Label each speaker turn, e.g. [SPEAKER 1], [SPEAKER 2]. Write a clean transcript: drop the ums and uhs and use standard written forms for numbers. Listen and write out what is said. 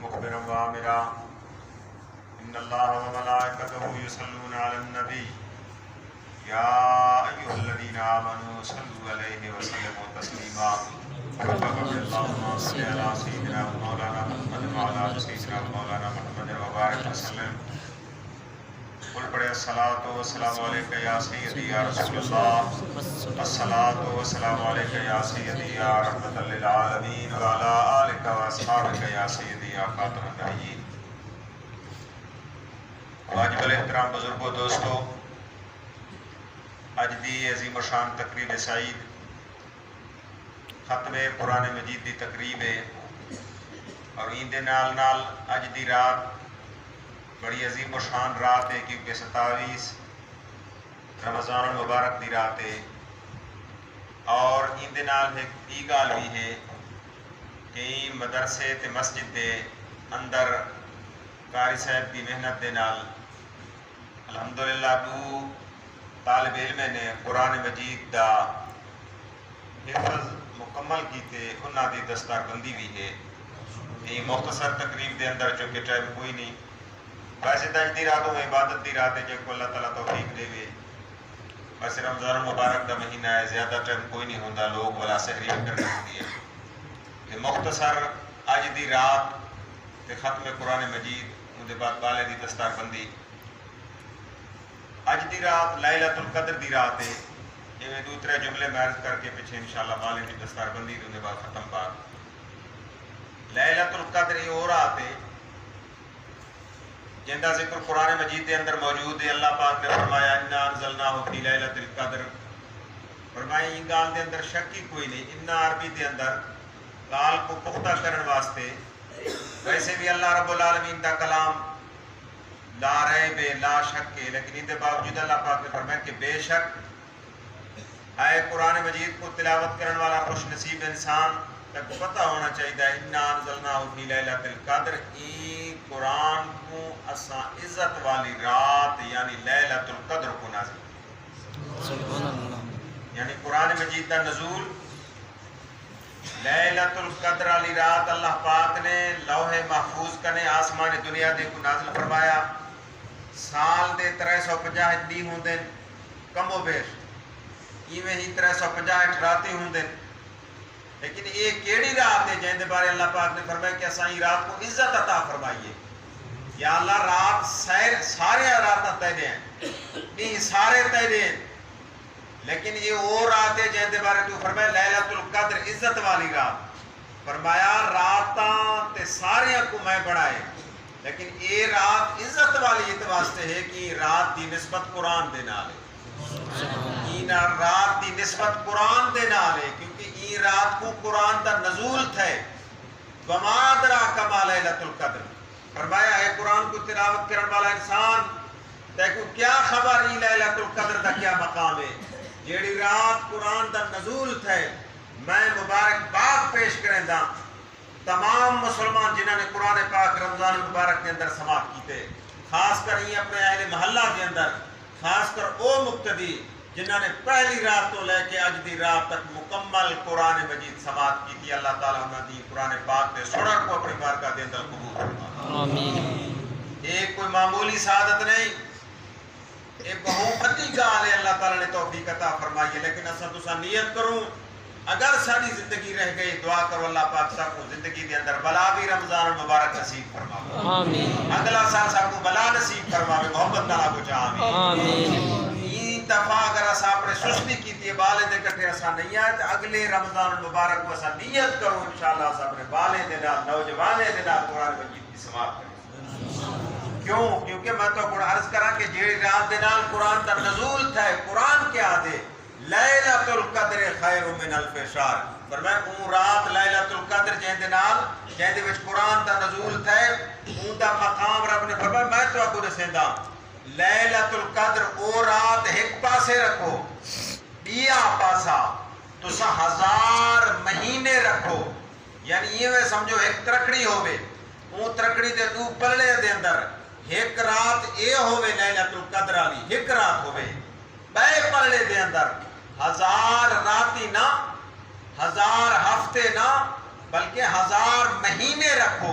[SPEAKER 1] مخبرا وآمرا إن الله وملائكته يصلون على النبي يا أيها الذين آمنوا صلوا عليه وسلموا تسليما اللهم صل على سيدنا مولانا محمد وعلى آل سيدنا مولانا محمد وبارك وسلم قل پڑھے الصلاۃ والسلام علیک یا سیدی یا رسول اللہ الصلاۃ والسلام علیک یا سیدی یا رحمت للعالمین وعلی آلک واصحابک یا سیدی یا خاتم النبیین۔ واجب الاحترام بزرگوں دوستو، اج دی عظیم الشان تقریب سعید ختم قرآن مجید دی تقریب ہے اور این دے نال نال اج دی رات بڑی عظیم و شان رات ہے، کیونکہ 27 رمضان المبارک دی رات ہے اور ان دے نال ایک ای گال بھی ہے کہ مدرسے تے مسجد دے اندر قاری صاحب دی محنت دے نال الحمدللہ 2 طالب علم نے قرآن مجید دا حفظ مکمل کیتے، انہاں دی دستار بندی بھی ہے۔ یہ مختصر تقریب دے اندر چونکہ ٹائم کوئی نہیں، ویسے تو اج دی راتوں میں عبادت دی رات ہے جے کو اللہ تعالیٰ توفیق دے وے، ویسے رمضان المبارک دا مہینہ ہے، زیادہ ٹائم کوئی نہیں ہوندا، لوگ والا سحری کرنی ہوندی ہے کہ مختصر اج دی رات تے ختم قرآن مجید ان دے بعد بالے دی دستار بندی۔ اج دی رات لیلۃ القدر دی رات ہے، یہ 2-3 جملے میں عرض کر کے پیچھے انشاءاللہ بالے دی دستار بندی ان دے بعد ختم پاک۔ لیلۃ القدر یہ وہ رات ہے جن کا ذکر قرآن مجید کے اندر موجود ہے۔ اللہ پاک نے فرمایا انا انزلناہ فی لیلۃ القدر، فرمایا ان گال دے اندر شک ہی کوئی نہیں، انا عربی دے اندر گال کو پختہ کرنے واسطے، ویسے بھی اللہ رب العالمین دا کلام لا ریب لا شک ہے، لیکن ان کے باوجود اللہ پاک نے فرمایا کہ بے شک اے قرآن مجید کو تلاوت کرنے والا خوش نصیب انسان تک پتہ ہونا چاہیے انا انزلناہ فی لیلۃ القدر، ای قرآن کو اساں عزت والی رات یعنی لیلۃ القدر کو نازل، سبحان اللہ، یعنی قرآن مجید کا نزول لیلۃ القدر والی رات اللہ پاک نے لوح محفوظ کنے آسمان دنیا دے کو نازل فرمایا۔ سال دے 350 دی ہوندے کم و بیش، ایویں ہی 350 راتیں ہوندے، لیکن یہ کیڑی رات ہے جن دے بارے اللہ پاک نے فرمایا کہ اساں رات کو عزت عطا فرمائیے۔ یا اللہ رات سارے راتاں تیرے ہیں، نہیں سارے تیرے ہیں، لیکن یہ وہ رات ہے جن دے بارے تو فرمایا لیلۃ القدر عزت والی رات، فرمایا راتاں تے ساریاں کو میں بڑھائے، لیکن یہ رات عزت والی اس واسطے ہے کہ رات دی نسبت قرآن دے نال ہے، رات دی نسبت قرآن دے نال ہے، کیونکہ ای رات کو قرآن دا نزول تھے۔ وما ادراک ما لیلۃ القدر، فرمایا ہے قرآن کو تلاوت کرنے والا انسان تے کو کیا خبر ای لیلۃ القدر دا کیا مقام ہے، جیڑی رات قرآن دا نزول تھے۔ میں مبارکباد پیش کریں دا تمام مسلمان جنہوں نے قرآن پاک رمضان مبارک کے اندر سماعت کیتے، خاص کر یہ اپنے اہل محلہ کے اندر، خاص کر او مقتدی جنہوں نے پہلی رات تو لے کے اج دی رات تک مکمل قرآن مجید سماعت کی تھی، اللہ تعالیٰ انہوں دی قرآن پاک دے سڑک کو اپنی بارگاہ دے اندر قبول فرمائے۔ آمین۔ ایک کوئی معمولی سعادت نہیں، ایک بہت گال ہے، اللہ تعالیٰ نے توفیق عطا فرمائی ہے، لیکن اساں تساں نیت کروں اگر ساری زندگی رہ گئی، دعا کرو اللہ پاک سب کو زندگی دے اندر بلا بھی رمضان المبارک نصیب فرماوے، آمین، اگلا سال سب کو بلا نصیب فرماوے، محبت نال کو چاہے، آمین۔ دفعہ اگر اسا اپنے سستی کی بالے دے کٹھے اسا نہیں آئے تو اگلے رمضان المبارک کو اسا نیت کرو انشاءاللہ اسا اپنے بالے دے نال نوجوانے دے نال قرآن مجید کی سماعت کریں۔ کیوں؟ کیونکہ میں تو عرض کرا کہ جیڑی رات دے نال قرآن دا نزول تھا، قرآن کیا دے لیلۃ القدر خیر من الف شہر، فرمایا اون رات لیلۃ القدر جہن دے نال جہن دے وچ قرآن دا نزول تھا، اون دا مقام رب نے فرمایا میں تو کو دسیندا لیلۃ القدر او رات ایک پاسے رکھو، دیا پاسا تسا 1000 مہینے رکھو، یعنی یہ سمجھو ایک ترکڑی ہوئے، اون ترکڑی دے 2 پلڑے دے اندر ایک رات اے ہوئے لیلۃ القدر والی، ایک رات ہوئے بے پلڑے دے اندر 1000 راتی نہ 1000 ہفتے نہ بلکہ 1000 مہینے رکھو